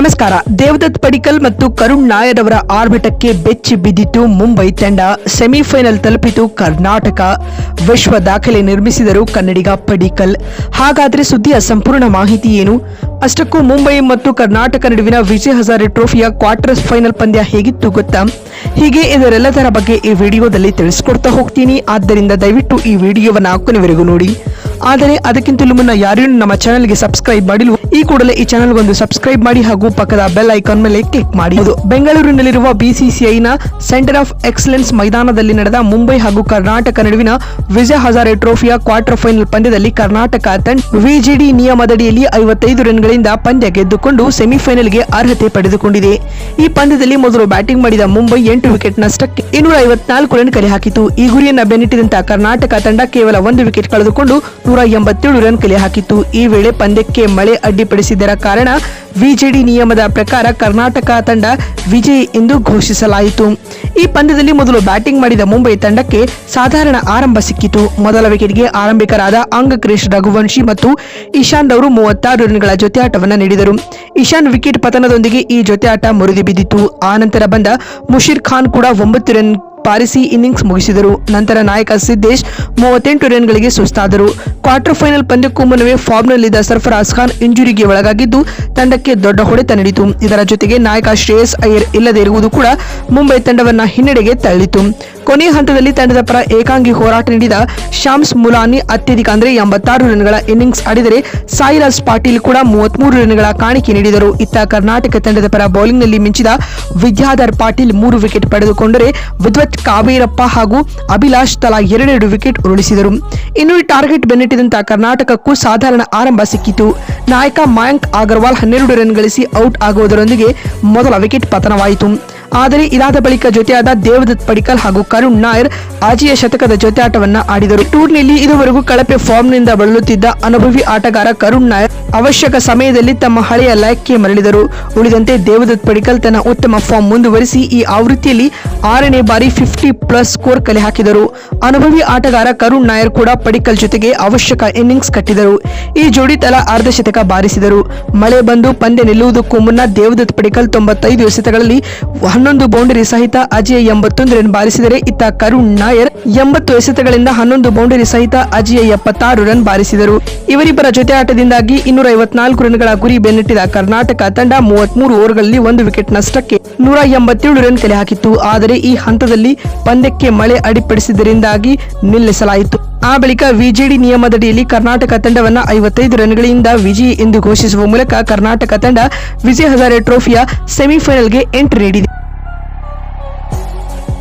ನಮಸ್ಕಾರ. ದೇವದತ್ ಪಡಿಕ್ಕಲ್ ಮತ್ತು ಕರುಣ್ ನಾಯರ್ ಅವರ ಆರ್ಭಟಕ್ಕೆ ಬೆಚ್ಚಿ ಬಿದ್ದಿತು ಮುಂಬೈ ತಂಡ. ಸೆಮಿಫೈನಲ್ ತಲುಪಿತು ಕರ್ನಾಟಕ. ವಿಶ್ವ ದಾಖಲೆ ನಿರ್ಮಿಸಿದರು ಕನ್ನಡಿಗ ಪಡಿಕ್ಕಲ್. ಹಾಗಾದ್ರೆ ಸುದ್ದಿಯ ಸಂಪೂರ್ಣ ಮಾಹಿತಿ ಏನು? ಅಷ್ಟಕ್ಕೂ ಮುಂಬೈ ಮತ್ತು ಕರ್ನಾಟಕ ನಡುವಿನ ವಿಜಯ್ ಹಜಾರೆ ಟ್ರೋಫಿಯ ಕ್ವಾರ್ಟರ್ ಫೈನಲ್ ಪಂದ್ಯ ಹೇಗಿತ್ತು ಗೊತ್ತಾ? ಹೀಗೆ ಇದರೆಲ್ಲದರ ಬಗ್ಗೆ ಈ ವಿಡಿಯೋದಲ್ಲಿ ತಿಳಿಸ್ಕೊಡ್ತಾ ಹೋಗ್ತೀನಿ. ಆದ್ದರಿಂದ ದಯವಿಟ್ಟು ಈ ವಿಡಿಯೋವನ್ನ ಕೊನೆವರೆಗೂ ನೋಡಿ. ಆದರೆ ಅದಕ್ಕಿಂತಲೂ ಮುನ್ನ ಯಾರು ನಮ್ಮ ಚಾನೆಲ್ಗೆ ಸಬ್ಸ್ಕ್ರೈಬ್ ಮಾಡಿಲ್ವೋ ಈ ಕೂಡಲೇ ಈ ಚಾನೆಲ್ಗೊಂದು ಸಬ್ಸ್ಕ್ರೈಬ್ ಮಾಡಿ ಹಾಗೂ ಪಕ್ಕದ ಬೆಲ್ ಐಕಾನ್ ಮೇಲೆ ಕ್ಲಿಕ್ ಮಾಡಿ. ಬೆಂಗಳೂರಿನಲ್ಲಿರುವ ಬಿಸಿಸಿಐನ ಸೆಂಟರ್ ಆಫ್ ಎಕ್ಸಲೆನ್ಸ್ ಮೈದಾನದಲ್ಲಿ ನಡೆದ ಮುಂಬೈ ಹಾಗೂ ಕರ್ನಾಟಕ ನಡುವಿನ ವಿಜಯ್ ಹಜಾರೆ ಟ್ರೋಫಿಯ ಕ್ವಾರ್ಟರ್ ಫೈನಲ್ ಪಂದ್ಯದಲ್ಲಿ ಕರ್ನಾಟಕ ತಂಡ ವಿಜಿಡಿ ನಿಯಮದಡಿಯಲ್ಲಿ 55 ರನ್ಗಳಿಂದ ಪಂದ್ಯ ಗೆದ್ದುಕೊಂಡು ಸೆಮಿಫೈನಲ್ಗೆ ಅರ್ಹತೆ ಪಡೆದುಕೊಂಡಿದೆ. ಈ ಪಂದ್ಯದಲ್ಲಿ ಮೊದಲು ಬ್ಯಾಟಿಂಗ್ ಮಾಡಿದ ಮುಂಬೈ 8 ವಿಕೆಟ್ ನಷ್ಟಕ್ಕೆ 254 ರನ್ ಕಲೆ ಹಾಕಿತು. ಈ ಗುರಿಯನ್ನ ಬೆನ್ನಟ್ಟಿದಂತ ಕರ್ನಾಟಕ ತಂಡ ಕೇವಲ 1 ವಿಕೆಟ್ ಕಳೆದುಕೊಂಡು 187 ರನ್ ಕಲೆ ಹಾಕಿತು. ಈ ವೇಳೆ ಪಂದ್ಯಕ್ಕೆ ಮಳೆ ಅಡ್ಡಿಪಡಿಸಿದ್ದರ ಕಾರಣ ವಿಜಿಡಿ ನಿಯಮದ ಪ್ರಕಾರ ಕರ್ನಾಟಕ ತಂಡ ವಿಜಯ್ ಎಂದು ಘೋಷಿಸಲಾಯಿತು. ಈ ಪಂದ್ಯದಲ್ಲಿ ಮೊದಲು ಬ್ಯಾಟಿಂಗ್ ಮಾಡಿದ ಮುಂಬೈ ತಂಡಕ್ಕೆ ಸಾಧಾರಣ ಆರಂಭ ಸಿಕ್ಕಿತು. ಮೊದಲ ವಿಕೆಟ್ಗೆ ಆರಂಭಿಕರಾದ ಅಂಗಕ್ರಿಶ್ ರಘುವಂಶಿ ಮತ್ತು ಇಶಾನ್ ಅವರು 36 ರನ್ಗಳ ಜೊತೆಯಾಟವನ್ನು ನೀಡಿದರು. ಇಶಾನ್ ವಿಕೆಟ್ ಪತನದೊಂದಿಗೆ ಈ ಜೊತೆಯಾಟ ಮುರಿದು ಬಿದ್ದಿತು. ಆ ನಂತರ ಬಂದ ಮುಷೀರ್ ಖಾನ್ ಕೂಡ 9 ರನ್ ಬಾರಿಸಿ ಇನ್ನಿಂಗ್ಸ್ ಮುಗಿಸಿದರು. ನಂತರ ನಾಯಕ ಸಿದ್ದೇಶ್ 38 ರನ್ಗಳಿಗೆ ಸುಸ್ತಾದರು. ಕ್ವಾರ್ಟರ್ ಫೈನಲ್ ಪಂದ್ಯಕ್ಕೂ ಮುನ್ನವೇ ಫಾರ್ಮ್ನಲ್ಲಿದ್ದ ಸರ್ಫರಾಜ್ ಖಾನ್ ಇಂಜುರಿಗೆ ಒಳಗಾಗಿದ್ದು ತಂಡಕ್ಕೆ ದೊಡ್ಡ ಹೊಡೆತ ನೀಡಿತು. ಇದರ ಜೊತೆಗೆ ನಾಯಕ ಶ್ರೇಯಸ್ ಅಯ್ಯರ್ ಇಲ್ಲದೆ ಇರುವುದು ಕೂಡ ಮುಂಬೈ ತಂಡವನ್ನ ಹಿನ್ನಡೆಗೆ ತಳ್ಳಿತು. ಕೊನೆಯ ಹಂತದಲ್ಲಿ ತಂಡದ ಪರ ಏಕಾಂಗಿ ಹೋರಾಟ ನೀಡಿದ ಶಾಮ್ಸ್ ಮುಲಾನಿ ಅತ್ಯಧಿಕ 86 ರನ್ಗಳ ಇನ್ನಿಂಗ್ಸ್ ಆಡಿದರೆ ಸಾಯಿರಾಜ್ ಪಾಟೀಲ್ ಕೂಡ 33 ರನ್ಗಳ ಕಾಣಿಕೆ ನೀಡಿದರು. ಇತ್ತ ಕರ್ನಾಟಕ ತಂಡದ ಪರ ಬೌಲಿಂಗ್ನಲ್ಲಿ ಮಿಂಚಿದ ವಿದ್ಯಾಧರ್ ಪಾಟೀಲ್ 3 ವಿಕೆಟ್ ಪಡೆದುಕೊಂಡರೆ ವಿದ್ವತ್ ಕಾವೇರಪ್ಪ ಹಾಗೂ ಅಭಿಲಾಷ್ ತಲಾ 2 ವಿಕೆಟ್ ಉರುಳಿಸಿದರು. ಇನ್ನು ಈ ಟಾರ್ಗೆಟ್ ಬೆನ್ನಟ್ಟಿದಂತ ಕರ್ನಾಟಕಕ್ಕೂ ಸಾಧಾರಣ ಆರಂಭ ಸಿಕ್ಕಿತು. ನಾಯಕ ಮಯಾಂಕ್ ಅಗರ್ವಾಲ್ 12 ರನ್ ಗಳಿಸಿ ಔಟ್ ಆಗುವುದರೊಂದಿಗೆ ಮೊದಲ ವಿಕೆಟ್ ಪತನವಾಯಿತು. ಆದರೆ ಇದಾದ ಬಳಿಕ ಜೊತೆಯಾದ ದೇವದತ್ ಪಡಿಕ್ಕಲ್ ಹಾಗೂ ಕರುಣ್ ನಾಯರ್ ಆಜಿಯ ಶತಕದ ಜೊತೆಯಾಟವನ್ನ ಆಡಿದರು. ಟೂರ್ನಿಯಲ್ಲಿ ಇದುವರೆಗೂ ಕಳಪೆ ಫಾರ್ಮ್ನಿಂದ ಬಳಲುತ್ತಿದ್ದ ಅನುಭವಿ ಆಟಗಾರ ಕರುಣ್ ನಾಯರ್ ಅವಶ್ಯಕ ಸಮಯದಲ್ಲಿ ತಮ್ಮ ಹಳೆಯ ಲಯಕ್ಕೆ ಮರಳಿದರು. ಉಳಿದಂತೆ ದೇವದತ್ ಪಡಿಕ್ಕಲ್ ತನ್ನ ಉತ್ತಮ ಫಾರ್ಮ್ ಮುಂದುವರಿಸಿ ಈ ಆವೃತ್ತಿಯಲ್ಲಿ 6ನೇ ಬಾರಿ 50+ ಸ್ಕೋರ್ ಕಲೆ ಹಾಕಿದರು. ಅನುಭವಿ ಆಟಗಾರ ಕರುಣ್ ನಾಯರ್ ಕೂಡ ಪಡಿಕ್ಕಲ್ ಜೊತೆಗೆ ಅವಶ್ಯಕ ಇನ್ನಿಂಗ್ಸ್ ಕಟ್ಟಿದರು. ಈ ಜೋಡಿ ತಲಾ ಅರ್ಧ ಶತಕ ಬಾರಿಸಿದರು. ಮಳೆ ಬಂದು ಪಂದ್ಯ ನಿಲ್ಲುವುದಕ್ಕೂ ಮುನ್ನ ದೇವದತ್ ಪಡಿಕ್ಕಲ್ 95 ಎಸೆತಗಳಲ್ಲಿ 11 ಬೌಂಡರಿ ಸಹಿತ ಅಜಯ್ 81 ರನ್ ಬಾರಿಸಿದರೆ ಇತ್ತ ಕರುಣ್ ನಾಯರ್ 80 ಎಸೆತಗಳಿಂದ 11 ಬೌಂಡರಿ ಸಹಿತ ಅಜಯ್ 76 ರನ್ ಬಾರಿಸಿದರು. ಇವರಿಬ್ಬರ ಜೊತೆ ಆಟದಿಂದಾಗಿ 254 ರನ್ಗಳ ಗುರಿ ಬೆನ್ನಟ್ಟಿದ ಕರ್ನಾಟಕ ತಂಡ 33 ಓವರ್ಗಳಲ್ಲಿ 1 ವಿಕೆಟ್ ನಷ್ಟಕ್ಕೆ 187 ರನ್ ಕಲೆ ಹಾಕಿತ್ತು. ಆದರೆ ಈ ಹಂತದಲ್ಲಿ ಪಂದ್ಯಕ್ಕೆ ಮಳೆ ಅಡ್ಡಿಪಡಿಸಿದ್ದರಿಂದಾಗಿ ನಿಲ್ಲಿಸಲಾಯಿತು. ಆ ಬಳಿಕ ವಿಜಿಡಿ ನಿಯಮದಡಿಯಲ್ಲಿ ಕರ್ನಾಟಕ ತಂಡವನ್ನ 55 ರನ್ಗಳಿಂದ ವಿಜಯಿ ಎಂದು ಘೋಷಿಸುವ ಮೂಲಕ ಕರ್ನಾಟಕ ತಂಡ ವಿಜಯ್ ಹಜಾರೆ ಟ್ರೋಫಿಯ ಸೆಮಿಫೈನಲ್ಗೆ ಎಂಟ್ರಿ ನೀಡಿದೆ.